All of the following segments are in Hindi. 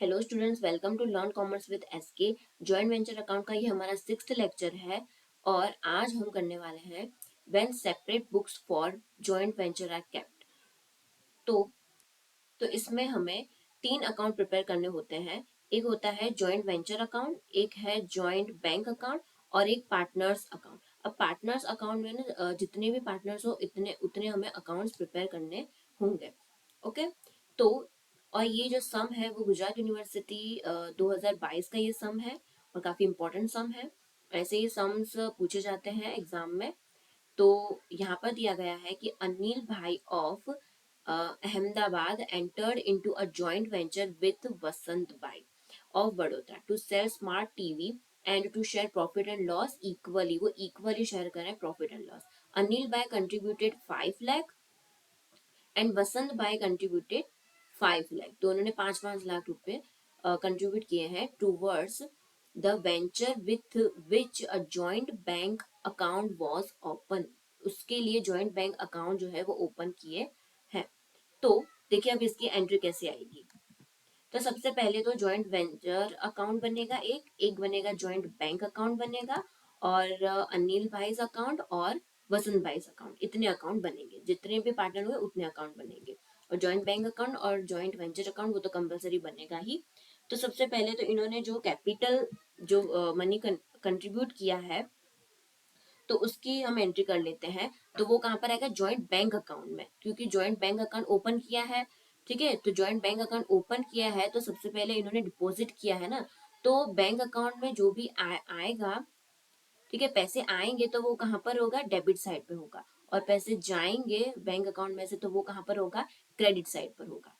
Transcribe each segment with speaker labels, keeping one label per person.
Speaker 1: Hello students, welcome to learn commerce with SK. Joint venture account का ये हमारा 6th लेक्चर है और आज हम करने वाले हैं when separate books for joint venture are kept. तो तो इसमें हमें 3 अकाउंट प्रिपेयर करने होते हैं। एक होता है जॉइंट वेंचर अकाउंट, एक है जॉइंट बैंक अकाउंट और एक पार्टनर्स अकाउंट। अब पार्टनर्स अकाउंट में ना जितने भी पार्टनर्स हो इतने उतने हमें अकाउंट्स प्रिपेयर करने होंगे। ओके, तो और ये जो सम है वो गुजरात यूनिवर्सिटी 2022 का ये सम है और काफी इंपॉर्टेंट सम है। ऐसे ही सम्स पूछे जाते हैं एग्जाम में। तो यहाँ पर दिया गया है कि अनिल भाई of Ahmedabad entered into a joint venture with Vasant भाई of Vadodara to sell smart TV and to share profit and loss equally. वो इक्वली शेयर करें प्रॉफिट एंड लॉस। अनिल भाई कंट्रीब्यूटेड 5 लाख एंड वसंत भाई कंट्रीब्यूटेड 5 लाख। दोनों ने 5-5 लाख रुपए कंट्रीब्यूट किए हैं towards the venture with which a joint bank account was open. उसके लिए जॉइंट बैंक अकाउंट जो है वो ओपन किए हैं। तो देखिए अब इसकी एंट्री कैसे आएगी। तो सबसे पहले तो जॉइंट वेंचर अकाउंट बनेगा, एक बनेगा जॉइंट बैंक अकाउंट बनेगा और अनिल भाईज अकाउंट और वसंत भाईज अकाउंट, इतने अकाउंट बनेंगे। जितने भी पार्टनर हुए उतने अकाउंट बनेंगे और जॉइंट बैंक अकाउंट और जॉइंट वेंचर अकाउंट वो तो कंपलसरी बनेगा ही। तो सबसे पहले तो इन्होंने जो कैपिटल जो मनी कंट्रीब्यूट किया है तो उसकी हम एंट्री कर लेते हैं। तो वो कहाँ पर आएगा, जॉइंट बैंक अकाउंट में, क्योंकि जॉइंट बैंक अकाउंट ओपन किया है। ठीक है, तो जॉइंट बैंक अकाउंट ओपन किया है तो सबसे पहले इन्होंने डिपॉजिट किया है ना, तो बैंक अकाउंट में जो भी आएगा, ठीक है, पैसे आएंगे तो वो कहाँ पर होगा, डेबिट साइड पे होगा। और पैसे जाएंगे बैंक अकाउंट में से तो वो कहाँ पर होगा, क्रेडिट साइड पर होगा।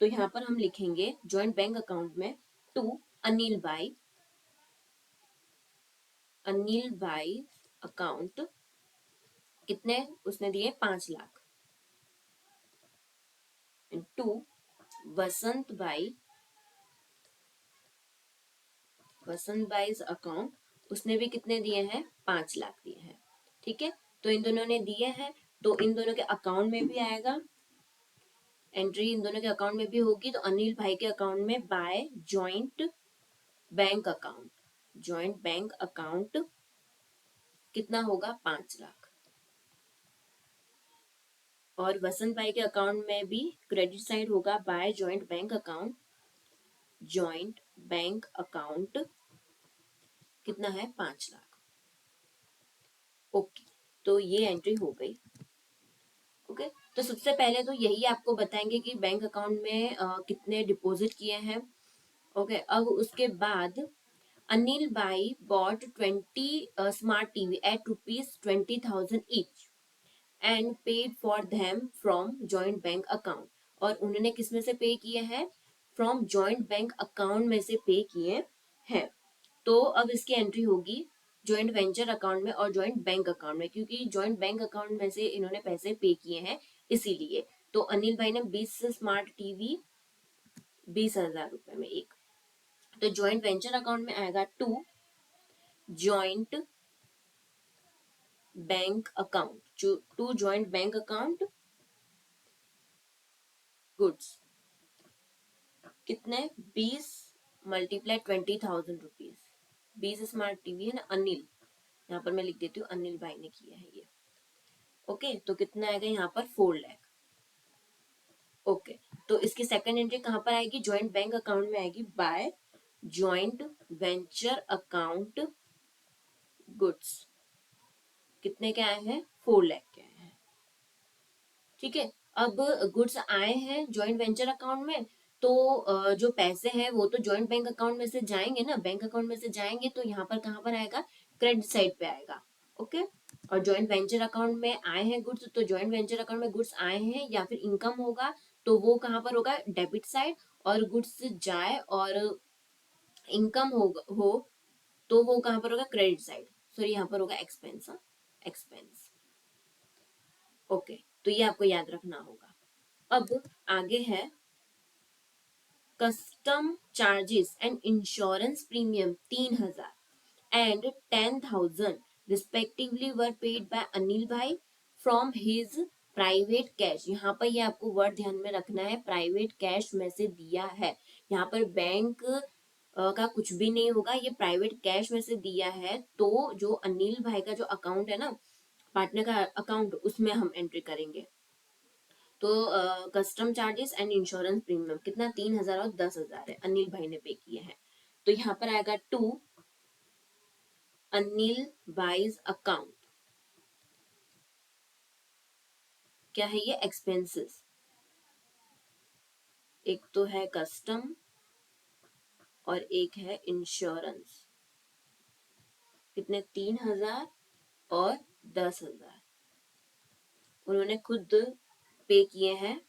Speaker 1: तो यहाँ पर हम लिखेंगे जॉइंट बैंक अकाउंट में टू अनिल भाई अकाउंट कितने उसने दिए, 5 लाख। टू वसंत बाई अकाउंट उसने भी कितने दिए हैं, 5 लाख दिए हैं। ठीक है, तो इन दोनों ने दिए हैं तो इन दोनों के अकाउंट में भी आएगा, एंट्री इन दोनों के अकाउंट में भी होगी। तो अनिल भाई के अकाउंट में बाय जॉइंट बैंक अकाउंट कितना होगा, 5 लाख। और वसंत भाई के अकाउंट में भी क्रेडिट साइड होगा बाय जॉइंट बैंक अकाउंट कितना है, 5 लाख। ओके, तो ये एंट्री हो गई। ओके, तो सबसे पहले तो यही आपको बताएंगे कि बैंक अकाउंट में कितने डिपॉजिट किए हैं। ओके, अब उसके बाद Anil bhai bought 20 smart TV at ₹20,000 each and paid for them from joint bank account. और उन्होंने किस में से पे किए हैं, फ्रॉम जॉइंट बैंक अकाउंट में से पे किए हैं। तो अब इसकी एंट्री होगी जॉइंट वेंचर अकाउंट में और जॉइंट बैंक अकाउंट में, क्योंकि जॉइंट बैंक अकाउंट में से इन्होंने पैसे पे किए हैं इसीलिए। तो अनिल भाई ने 20 स्मार्ट टीवी 20,000 रुपए में एक। तो जॉइंट वेंचर अकाउंट में आएगा to joint bank account, to joint bank account goods कितने, 20 मल्टीप्लाई 20,000 रुपीज। 20 स्मार्ट टीवी है ना, अनिल, यहाँ पर मैं लिख देती हूँ अनिल भाई ने किया है ये। ओके, तो कितना आएगा यहाँ पर, 4 लाख। ओके, तो इसकी सेकंड एंट्री कहाँ पर आएगी, जॉइंट बैंक अकाउंट में आएगी by joint venture account goods. कितने के आए हैं, 4 लाख के आए हैं। ठीक है, अब गुड्स आए हैं जॉइंट वेंचर अकाउंट में, तो जो पैसे हैं वो तो जॉइंट बैंक अकाउंट में से जाएंगे ना, बैंक अकाउंट में से जाएंगे तो यहाँ पर कहाँ पर आएगा, क्रेडिट साइड पे आएगा। ओके, और जॉइंट वेंचर अकाउंट में आए हैं गुड्स, तो जॉइंट वेंचर अकाउंट में गुड्स आए हैं या फिर इनकम होगा तो वो कहाँ पर होगा, डेबिट साइड। और गुड्स जाए और इनकम हो तो वो कहाँ पर होगा, क्रेडिट साइड। सॉरी, यहाँ पर होगा एक्सपेंस, एक्सपेंस। ओके, तो ये आपको याद रखना होगा। अब आगे है custom charges and insurance premium 3,000 and 10,000 respectively were paid by Anil भाई फ्रॉम हिज प्राइवेट कैश। यहाँ पर ये आपको वर्ड ध्यान में रखना है, प्राइवेट कैश में से दिया है, यहाँ पर बैंक का कुछ भी नहीं होगा, ये प्राइवेट कैश में से दिया है, तो जो अनिल भाई का जो अकाउंट है ना, पार्टनर का अकाउंट, उसमें हम एंट्री करेंगे। तो custom charges and insurance premium कितना 3,000 और 10,000 है, अनिल भाई ने पे किए हैं। तो यहाँ पर आएगा टू अनिल भाईज अकाउंट, क्या है ये, एक्सपेंसेस। एक तो है कस्टम और एक है इंश्योरेंस, कितने 3,000 और 10,000 उन्होंने खुद पे किए हैं,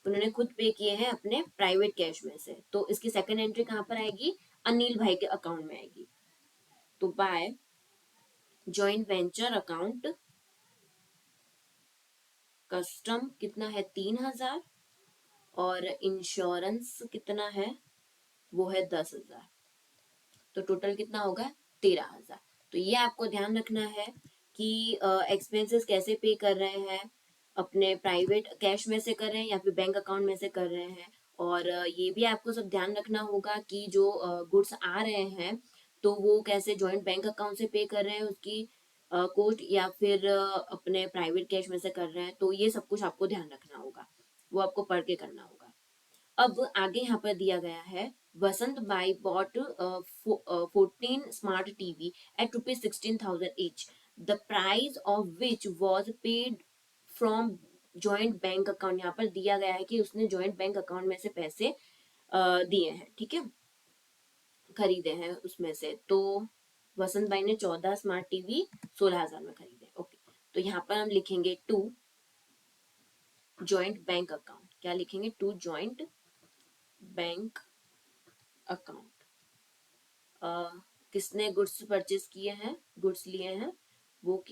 Speaker 1: उन्होंने खुद पे किए हैं अपने प्राइवेट कैश में से। तो इसकी सेकंड एंट्री कहां पर आएगी, अनिल भाई के अकाउंट में आएगी। तो by joint venture account custom कितना है 3,000 और इंश्योरेंस कितना है, वो है 10,000। तो टोटल कितना होगा 13,000। तो ये आपको ध्यान रखना है कि एक्सपेंसेस कैसे पे कर रहे हैं, अपने प्राइवेट कैश में से कर रहे हैं या फिर बैंक अकाउंट में से कर रहे हैं। और ये भी आपको सब ध्यान रखना होगा कि जो गुड्स आ रहे हैं तो वो कैसे जॉइंट बैंक अकाउंट से पे कर रहे हैं उसकी कोड, या फिर अपने प्राइवेट कैश में से कर रहे हैं। तो ये सब कुछ आपको ध्यान रखना होगा, वो आपको पढ़ के करना होगा। अब आगे यहाँ पर दिया गया है, वसंत बाई bought 14 smart TV at ₹16,000 each, the price of which was paid from joint bank account. यहाँ पर दिया गया है कि उसने जॉइंट बैंक अकाउंट में से पैसे दिए हैं, ठीक है, खरीदे हैं उसमें से। तो वसंत बाई ने 14 स्मार्ट टीवी 16,000 में खरीदे। ओके, तो यहाँ पर हम लिखेंगे टू जॉइंट बैंक अकाउंट, क्या लिखेंगे, टू जॉइंट बैंक अकाउंट। किसने गुड्स परचेज किए हैं, गुड्स लिए हैं, वो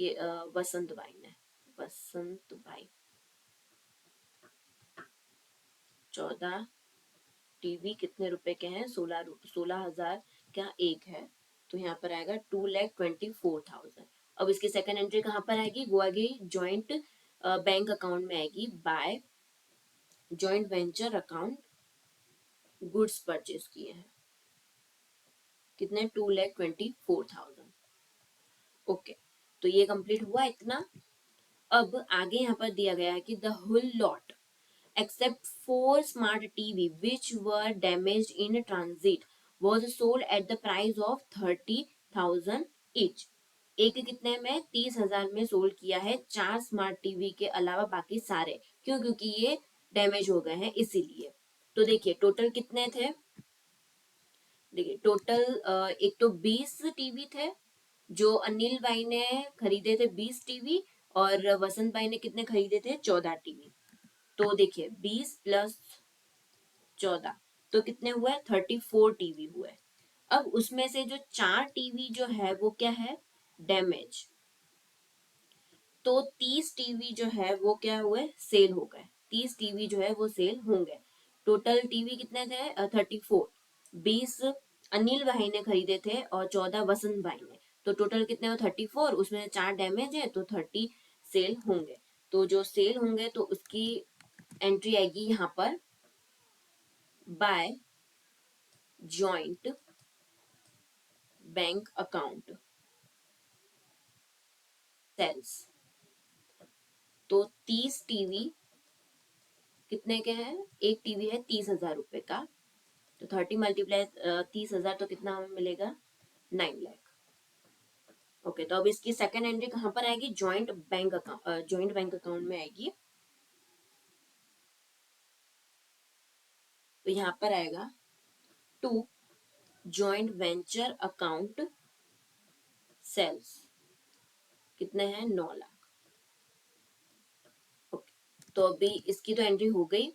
Speaker 1: वसंत भाई ने। वसंत भाई 14 टीवी कितने रुपए के हैं, 16,000 क्या एक है। तो यहाँ पर आएगा 2,24,000। अब इसकी सेकंड एंट्री कहाँ पर आएगी, वो आएगी जॉइंट बैंक अकाउंट में आएगी, by joint venture account goods purchase किए हैं, कितने 2,24,000। ओके, तो ये कंप्लीट हुआ इतना। अब आगे यहाँ पर दिया गया है कि the whole lot except 4 smart TV which were damaged in transit was sold at the price of 30,000 each। एक कितने में 30,000 में सोल्ड किया है, 4 स्मार्ट टीवी के अलावा बाकी सारे, क्यों, क्योंकि ये डैमेज हो गए हैं इसीलिए। तो देखिए टोटल कितने थे, देखिए टोटल एक तो 20 टीवी थे जो अनिल भाई ने खरीदे थे, 20 टीवी, और वसंत भाई ने कितने खरीदे थे, 14 टीवी। तो देखिए 20 प्लस 14 तो कितने हुए, 34 टीवी हुए। अब उसमें से जो 4 टीवी जो है वो क्या है, डैमेज। तो 30 टीवी जो है वो क्या हुए, सेल हो गए, 30 टीवी जो है वो सेल होंगे। टोटल टीवी कितने थे, 34। 20 अनिल भाई ने खरीदे थे और 14 वसंत भाई ने। तो टोटल कितने हो, 34, उसमें 4 डैमेज है तो 30 सेल होंगे। तो जो सेल होंगे तो उसकी एंट्री आएगी यहाँ पर, by joint bank account sales. तो 30 टीवी कितने के हैं, एक टीवी है 30,000 रुपए का, तो 30 मल्टीप्लाई 30,000 तो कितना हमें मिलेगा, 9 लाख। ओके, तो अब इसकी सेकंड एंट्री कहां पर आएगी, joint bank account, joint bank account में आएगी। तो यहाँ पर आएगा to joint venture account sales, कितने हैं, 9 लाख। ओके, तो अभी इसकी तो एंट्री हो गई।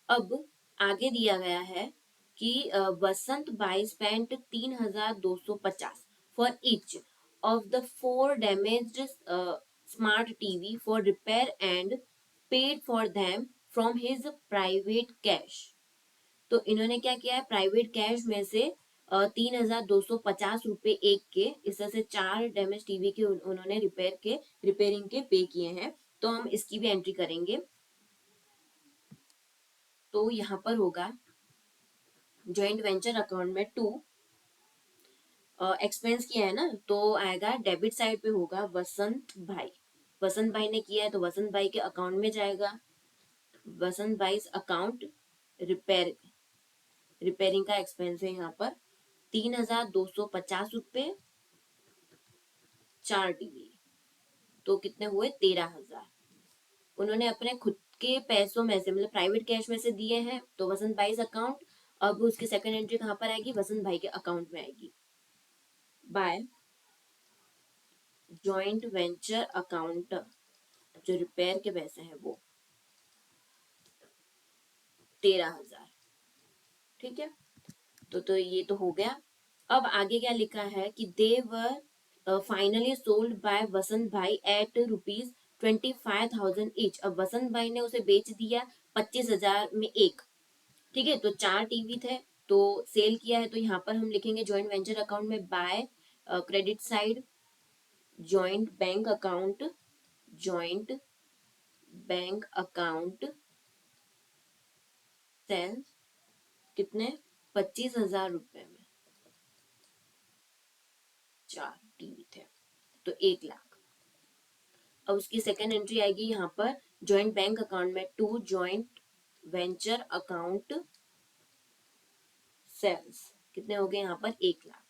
Speaker 1: अब आगे दिया गया है कि वसंत बाई spent 3,250 for each of the 4 damaged smart TV for repair and paid for them from his private cash. तो इन्होंने क्या किया है, प्राइवेट कैश में से 3,250 रुपए एक के, इस तरह से 4 डैमेज टीवी के उन्होंने रिपेयरिंग के पे किए हैं। तो हम इसकी भी एंट्री करेंगे। तो यहाँ पर होगा जॉइंट वेंचर अकाउंट में 2 एक्सपेंस किया है ना, तो आएगा डेबिट साइड पे होगा वसंत भाई ने किया है तो वसंत भाई के अकाउंट में जाएगा। वसंत भाई अकाउंट रिपेयरिंग का एक्सपेंस है यहाँ पर 3,250 रुपये 4 टीवी, तो कितने हुए 13,000। उन्होंने अपने खुद के पैसों में से मतलब प्राइवेट कैश में से दिए हैं, तो वसंत भाई अकाउंट। अब उसकी सेकंड एंट्री कहाँ पर आएगी, वसंत भाई के अकाउंट में आएगी बाय जॉइंट वेंचर अकाउंट। जो रिपेयर के पैसे हैं वो 13,000। ठीक है, तो ये तो हो गया। अब आगे क्या लिखा है कि दे वर फाइनली सोल्ड बाय वसंत भाई एट ₹25,000 ईच। अब वसंत भाई ने उसे बेच दिया 25,000 में एक। ठीक है, तो 4 टीवी थे तो सेल किया है, तो यहाँ पर हम लिखेंगे जॉइंट वेंचर अकाउंट में by credit side joint bank account cell कितने 25,000 रुपए में 4 टीवी थे, तो 1,00,000। अब उसकी सेकेंड एंट्री आएगी यहाँ पर जॉइंट बैंक अकाउंट में 2 जॉइंट वेंचर अकाउंट सेल्स कितने हो गए यहाँ पर 1,00,000।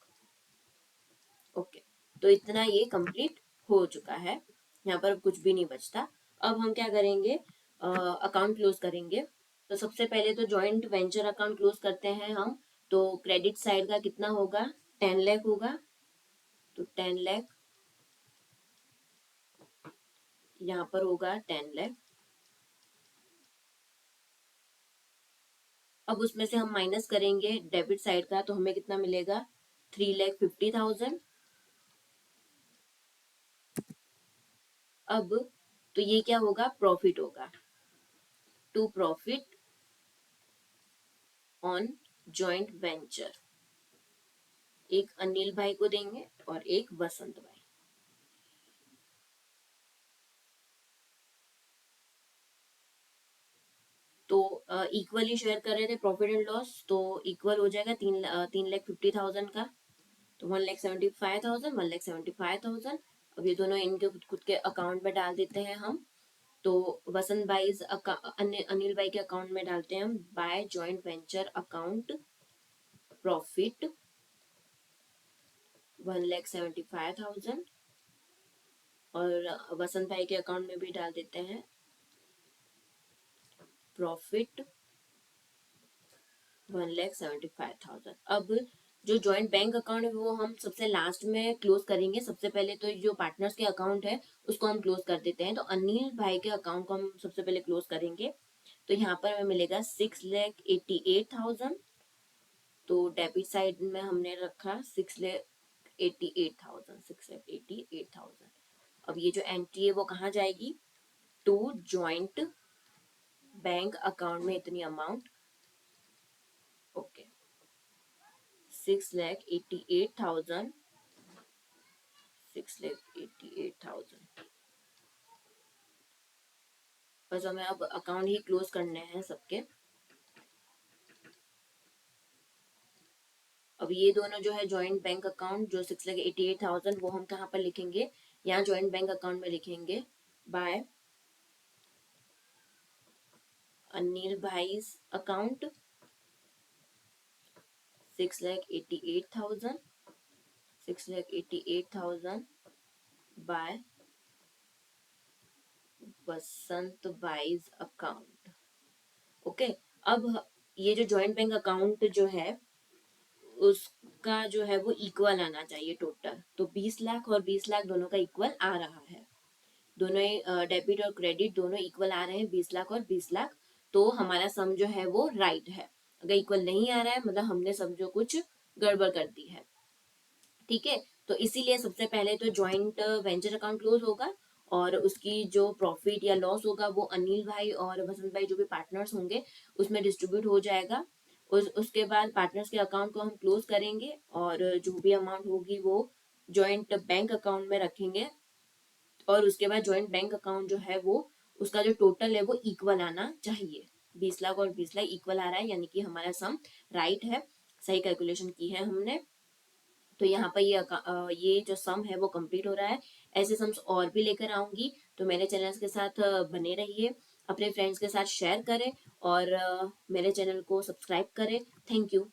Speaker 1: ओके, तो इतना ये कंप्लीट हो चुका है, यहाँ पर कुछ भी नहीं बचता। अब हम क्या करेंगे, अकाउंट क्लोज करेंगे। तो सबसे पहले तो जॉइंट वेंचर अकाउंट क्लोज करते हैं हम। तो क्रेडिट साइड का कितना होगा 10,00,000 होगा, तो 10,00,000 यहाँ पर होगा 10,00,000। अब उसमें से हम माइनस करेंगे डेबिट साइड का, तो हमें कितना मिलेगा 3,50,000। अब तो ये क्या होगा प्रॉफिट होगा, to profit on joint venture. एक अनिल भाई को देंगे और एक वसंत भाई। तो इक्वली शेयर कर रहे थे प्रॉफिट एंड लॉस, तो इक्वल हो जाएगा 3,50,000 का, तो 1,75,000 1,75,000। अब ये दोनों इनके खुद खुद के अकाउंट में डाल देते हैं हम। तो वसंत भाई अनिल भाई के अकाउंट में डालते हैं हम by joint venture account profit 1,75,000, और वसंत भाई के अकाउंट में भी डाल देते हैं प्रॉफिट 1,75,000। अब जो जॉइंट बैंक अकाउंट है वो हम सबसे लास्ट में क्लोज करेंगे। सबसे पहले तो जो पार्टनर्स के अकाउंट है उसको हम क्लोज कर देते हैं, तो अनिल भाई के अकाउंट को हम सबसे पहले क्लोज करेंगे। तो यहाँ पर हमें मिलेगा 6,88,000, तो डेबिट साइड में हमने रखा 6,88,000। अब ये जो एंट्री है वो कहाँ जाएगी, टू जॉइंट बैंक अकाउंट में इतनी अमाउंट। ओके, 6,88,000 6,88,000। बस हमें अब अकाउंट ही क्लोज करने हैं सबके। अब ये दोनों जो है जॉइंट बैंक अकाउंट जो 6,88,000 वो हम कहाँ पर लिखेंगे, यहाँ जॉइंट बैंक अकाउंट में लिखेंगे bye Anil bhai account 6,88,000 bye वसंत भाई अकाउंट। ओके, अब ये जो जॉइंट बैंक अकाउंट जो है उसका जो है वो इक्वल आना चाहिए टोटल। तो 20,00,000 और 20,00,000 दोनों का इक्वल आ रहा है, दोनों डेबिट और क्रेडिट दोनों इक्वल आ रहे हैं 20,00,000 और 20,00,000। तो हमारा सम जो है वो राइट है। अगर इक्वल नहीं आ रहा है मतलब हमने सम जो कुछ गड़बड़ कर दी है। ठीक है, तो इसीलिए सबसे पहले तो जॉइंट वेंचर अकाउंट क्लोज होगा और उसकी जो प्रॉफिट या लॉस होगा वो अनिल भाई और वसंत भाई जो भी पार्टनर्स होंगे उसमें डिस्ट्रीब्यूट हो जाएगा। उसके बाद पार्टनर्स के अकाउंट को हम क्लोज करेंगे और जो भी अमाउंट होगी वो जॉइंट बैंक अकाउंट में रखेंगे, और उसके बाद जॉइंट बैंक अकाउंट जो है वो उसका जो टोटल है वो इक्वल आना चाहिए। 20 लाख और 20 लाख इक्वल आ रहा है, यानी कि हमारा सम राइट है, सही कैलकुलेशन की है हमने। तो यहाँ पर ये जो सम है वो कंप्लीट हो रहा है। ऐसे सम्स और भी लेकर आऊंगी, तो मेरे चैनल के साथ बने रहिए, अपने फ्रेंड्स के साथ शेयर करें और मेरे चैनल को सब्सक्राइब करें। Thank you.